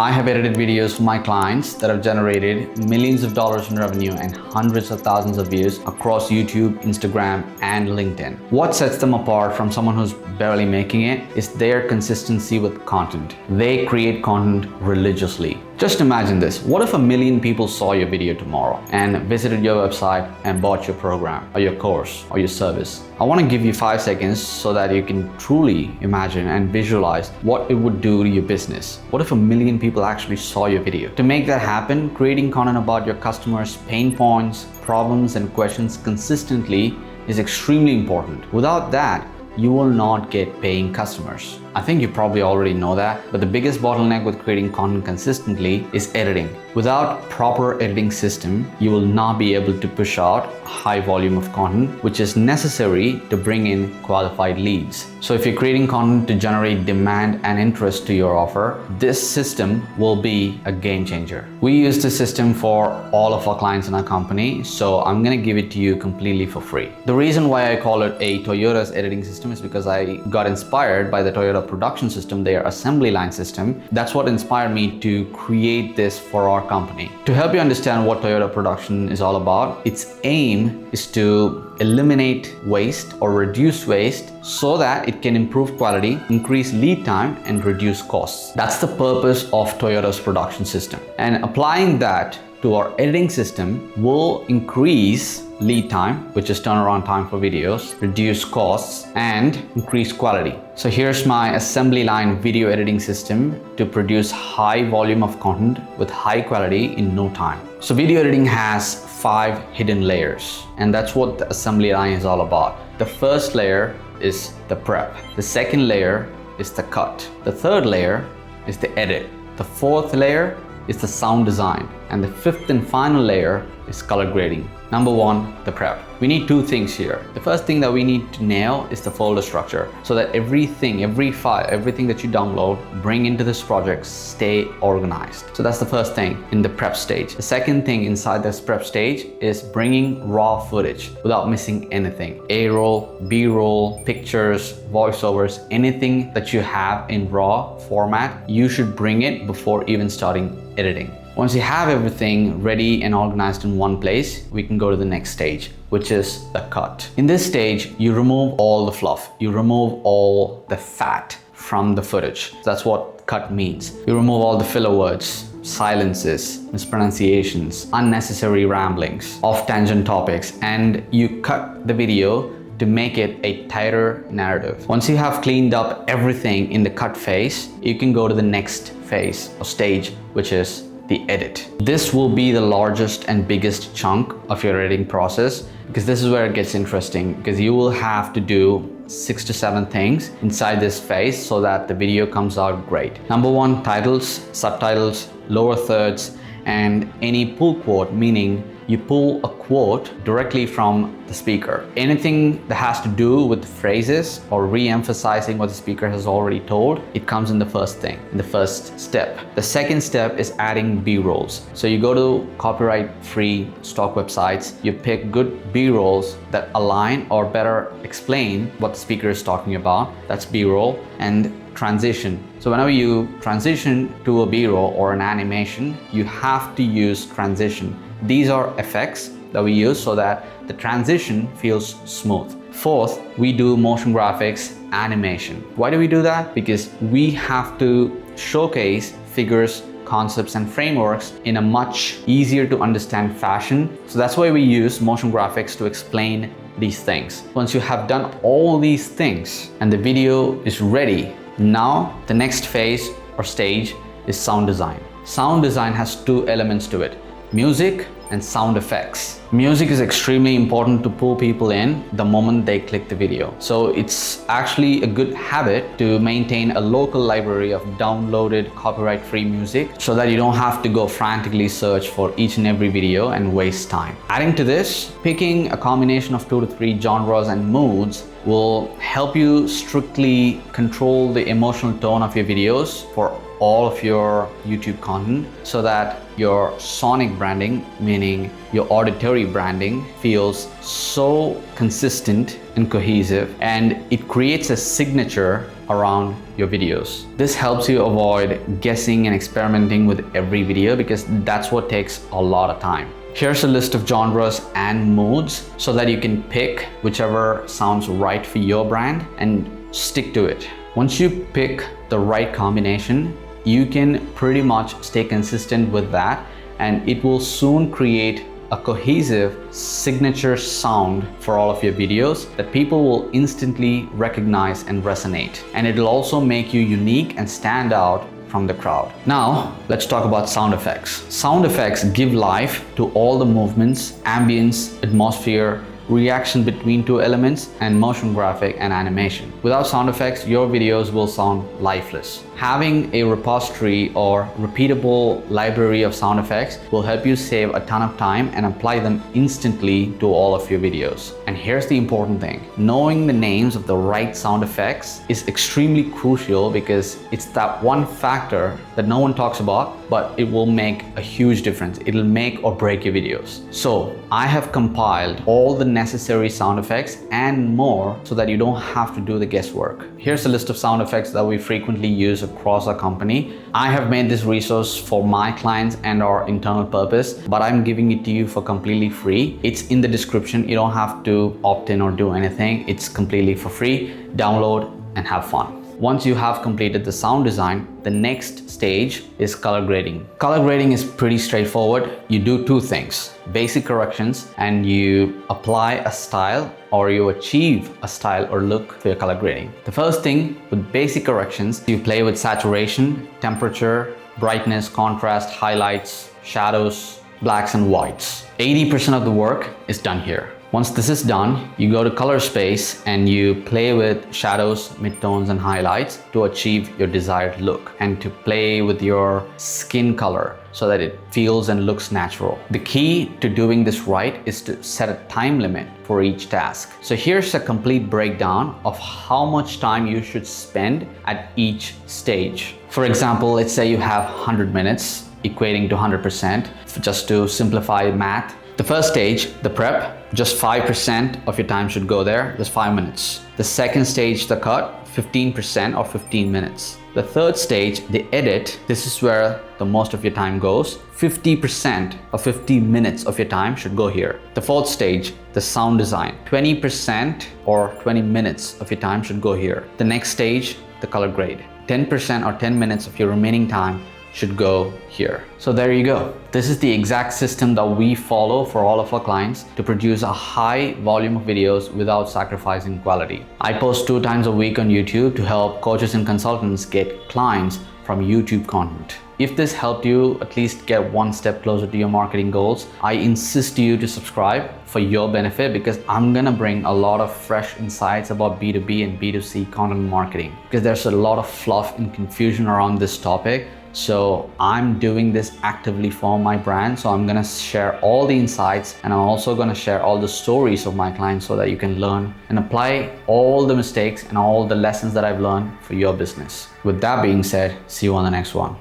I have edited videos for my clients that have generated millions of dollars in revenue and hundreds of thousands of views across YouTube, Instagram, and LinkedIn. What sets them apart from someone who's barely making it is their consistency with content. They create content religiously. Just imagine this. What if 1 million people saw your video tomorrow and visited your website and bought your program or your course or your service? I want to give you 5 seconds so that you can truly imagine and visualize what it would do to your business. What if 1 million people actually saw your video? To make that happen, creating content about your customers' pain points, problems, and questions consistently is extremely important. Without that, you will not get paying customers. I think you probably already know that, but the biggest bottleneck with creating content consistently is editing. Without proper editing system, you will not be able to push out a high volume of content, which is necessary to bring in qualified leads. So if you're creating content to generate demand and interest to your offer, this system will be a game changer. We use this system for all of our clients in our company, so I'm gonna give it to you completely for free. The reason why I call it a Toyota's editing system is because I got inspired by the Toyota production system, their assembly line system. That's what inspired me to create this for our company. To help you understand what Toyota production is all about, its aim is to eliminate waste or reduce waste so that it can improve quality, increase lead time, and reduce costs. That's the purpose of Toyota's production system. And applying that to our editing system will increase lead time, which is turnaround time for videos, reduce costs, and increase quality. So here's my assembly line video editing system to produce high volume of content with high quality in no time. So video editing has 5 hidden layers, and that's what the assembly line is all about. The first layer is the prep. The second layer is the cut. The third layer is the edit. The fourth layer is the sound design, and the fifth and final layer is color grading. Number 1, the prep. We need 2 things here. The first thing that we need to nail is the folder structure, so that everything, every file, everything that you download, bring into this project, stay organized. So that's the first thing in the prep stage. The second thing inside this prep stage is bringing raw footage without missing anything. A-roll, B-roll, pictures, voiceovers, anything that you have in raw format, you should bring it before even starting editing. Once you have everything ready and organized in one place, we can go to the next stage, which is the cut. In this stage, you remove all the fluff. You remove all the fat from the footage. That's what cut means. You remove all the filler words, silences, mispronunciations, unnecessary ramblings, off-tangent topics, and you cut the video to make it a tighter narrative. Once you have cleaned up everything in the cut phase, you can go to the next phase or stage, which is the edit. This will be the largest and biggest chunk of your editing process, because this is where it gets interesting, because you will have to do 6 to 7 things inside this phase so that the video comes out great. Number 1, titles, subtitles, lower thirds, and any pull quote, meaning you pull a quote directly from the speaker. Anything that has to do with phrases or re-emphasizing what the speaker has already told, it comes in the first thing, in the first step. The second step is adding B-rolls. So you go to copyright-free stock websites, you pick good B-rolls that align or better explain what the speaker is talking about. That's B-roll. And transition. So whenever you transition to a B-roll or an animation, you have to use transition. These are effects that we use so that the transition feels smooth. Fourth, we do motion graphics animation. Why do we do that? Because we have to showcase figures, concepts, and frameworks in a much easier to understand fashion. So that's why we use motion graphics to explain these things. Once you have done all these things and the video is ready, now the next phase or stage is sound design. Sound design has 2 elements to it: music and sound effects. Music is extremely important to pull people in the moment they click the video. So it's actually a good habit to maintain a local library of downloaded copyright-free music so that you don't have to go frantically search for each and every video and waste time. Adding to this, picking a combination of 2 to 3 genres and moods will help you strictly control the emotional tone of your videos for all of your YouTube content, so that your sonic branding, meaning your auditory branding, feels so consistent and cohesive, and it creates a signature around your videos. This helps you avoid guessing and experimenting with every video because that's what takes a lot of time. Here's a list of genres and moods so that you can pick whichever sounds right for your brand and stick to it. Once you pick the right combination, you can pretty much stay consistent with that, and it will soon create a cohesive signature sound for all of your videos that people will instantly recognize and resonate. And it'll also make you unique and stand out from the crowd. Now, let's talk about sound effects. Sound effects give life to all the movements, ambience, atmosphere, reaction between two elements, and motion graphic and animation. Without sound effects, your videos will sound lifeless. Having a repository or repeatable library of sound effects will help you save a ton of time and apply them instantly to all of your videos. And here's the important thing. Knowing the names of the right sound effects is extremely crucial because it's that one factor that no one talks about, but it will make a huge difference. It'll make or break your videos. So I have compiled all the necessary sound effects and more so that you don't have to do the guesswork. Here's a list of sound effects that we frequently use across our company. I have made this resource for my clients and our internal purpose, but I'm giving it to you for completely free. It's in the description. You don't have to opt in or do anything. It's completely for free. Download and have fun. Once you have completed the sound design, the next stage is color grading. Color grading is pretty straightforward. You do two things: basic corrections, and you apply a style or you achieve a style or look for your color grading. The first thing with basic corrections, you play with saturation, temperature, brightness, contrast, highlights, shadows, blacks and whites. 80% of the work is done here. Once this is done, you go to color space and you play with shadows, midtones and highlights to achieve your desired look, and to play with your skin color so that it feels and looks natural. The key to doing this right is to set a time limit for each task. So here's a complete breakdown of how much time you should spend at each stage. For example, let's say you have 100 minutes, equating to 100%, just to simplify math. The first stage, the prep, just 5% of your time should go there. That's 5 minutes. The second stage, the cut, 15% or 15 minutes. The third stage, the edit, this is where the most of your time goes. 50% or 50 minutes of your time should go here. The fourth stage, the sound design, 20% or 20 minutes of your time should go here. The next stage, the color grade, 10% or 10 minutes of your remaining time should go here. So there you go. This is the exact system that we follow for all of our clients to produce a high volume of videos without sacrificing quality. I post 2 times a week on YouTube to help coaches and consultants get clients from YouTube content. If this helped you at least get one step closer to your marketing goals, I insist you to subscribe for your benefit, because I'm gonna bring a lot of fresh insights about B2B and B2C content marketing, because there's a lot of fluff and confusion around this topic. So I'm doing this actively for my brand. So I'm gonna share all the insights, and I'm also gonna share all the stories of my clients so that you can learn and apply all the mistakes and all the lessons that I've learned for your business. With that being said, see you on the next one.